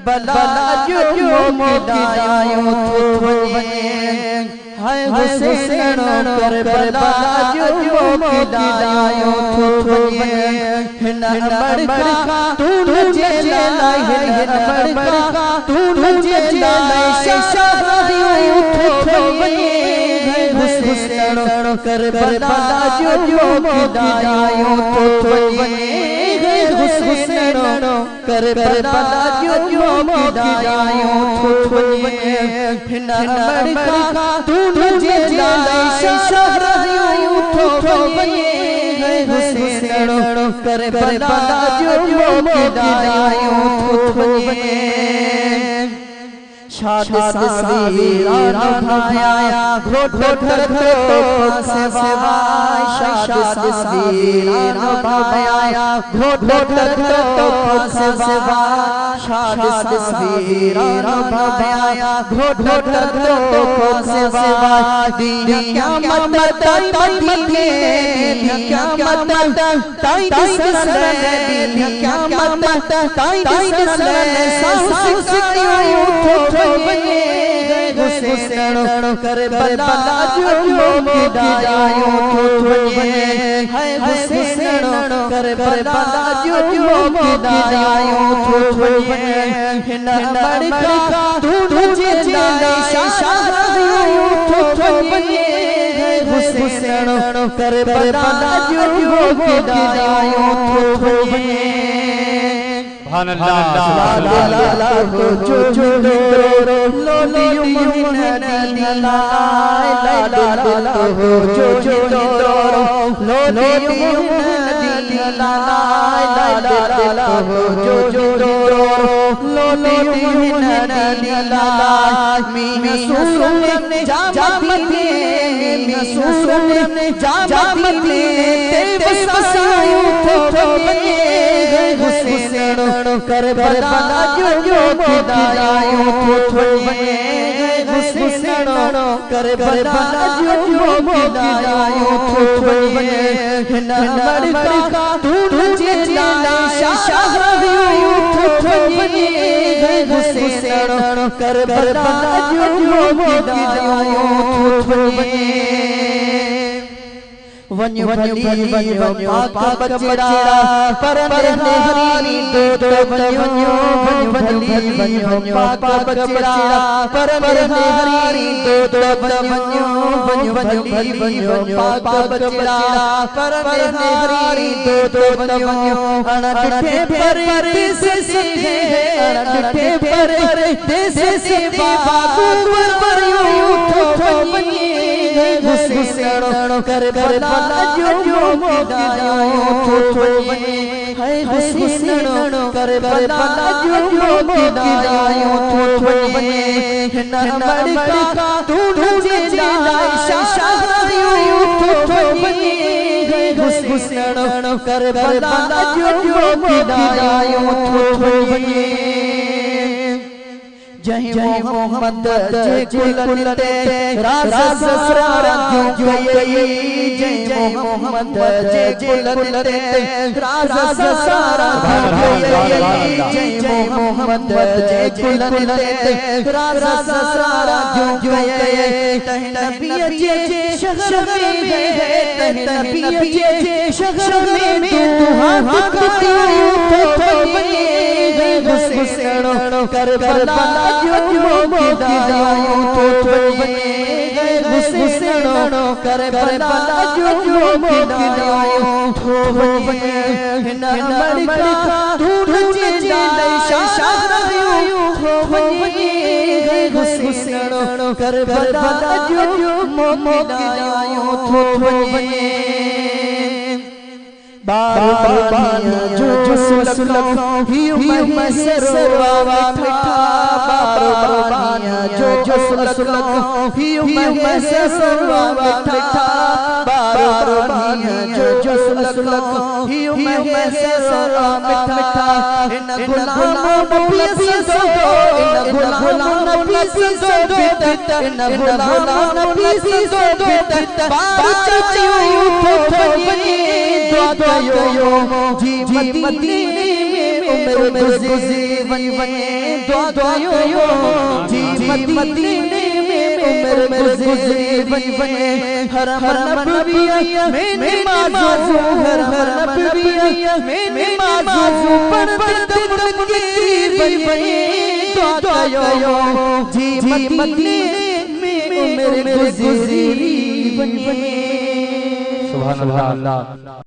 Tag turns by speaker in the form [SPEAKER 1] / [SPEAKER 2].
[SPEAKER 1] करबला जो मोकिदायो थोवने हाय हुसैन करबला जो मोकिदायो थोवने हिना बड़का तू मुझे लाई हिना बड़का तू मुझे लाई शशादियो थोवने हुसैन करबला जो मोकिदायो थोवने हुसैन करबला जो मोकिदायो थोवने हिना बड़का तू मुझे लाई शशादियो थोवने हुसैन करबला जो मोकिदायो थोवने शाद सावीरान भाया घोट से वाय शाद सावीरान भाया घोट से वाय शाद सावीरान भाया घोट से वाय दिन क़यामत ताई मदीने दिन क़यामत ताई दिसले दिन क़यामत ताई दिसले साहस सिकायो थोवने हुसैन करबला जो मोकिदायो थोवने हाय हुसैन करबला जो मोकिदायो थोवने हिना बड़का तू मुझे लाई शशादियो थोवने हुसैन करबला जो मोकिदायो थोवने करबला जो मोकिदायो थोवने हुसैन करबला जो मोकिदायो थोवने हिना बड़का तू मुझे लाई शशादियो थोवने हुसैन करबला जो मोकिदायो थोवने वन्य पाक बचड़ा परंदे हरी दो वन्यो वन्य पाक बचड़ा परंदे हरी दो वन्यो पाक बचड़ा परंदे हरी दो वन्यो अनडे पर से अनडे पर से बाबू वरियो थोवने हुसैन करबला जो मोकिदायो थोवने हाय हुसैन करबला जो मोकिदायो थोवने हिना बड़का तू मुझे लाई शशादियो थोवने हुसैन करबला जो मोकिदायो थोवने जय मोहम्मद जय कुलते राजा ससरा जो जय मोहम्मद जय कुलते राजा ससरा जय मोहम्मद जय कुलते राजा ससरा जो नबी जे शहर में नबी जे शहर में तू हाथ करियो थोवने हुसैन करबला जो मोकिदायो थोवने हुसैन करबला जो मोकिदायो थोवने हिना बड़का तू मुझे लाई शशादियो थोवने हुसैन करबला जो मोकिदायो थोवने बारबानिया जो सुलक ही मैं सरवा मिठा बारबानिया जो सुलक ही मैं सरवा मिठा बारबानिया जो सुलक ही मैं सरवा मिठा इन गुलामों नबी सो इन गुलामों नबी सो इन गुलामों नबी सो बार चचियो थोवने यो जी मदीने में उम्र गुज़री वने दुआयो जी मदीने में उम्र गुज़री वने हरम नबविया में नमाज़ हरम नबविया में नमाज़ पढ़ते दम की वने दुआयो जी मदीने में उम्र गुज़री वने। सुभान अल्लाह।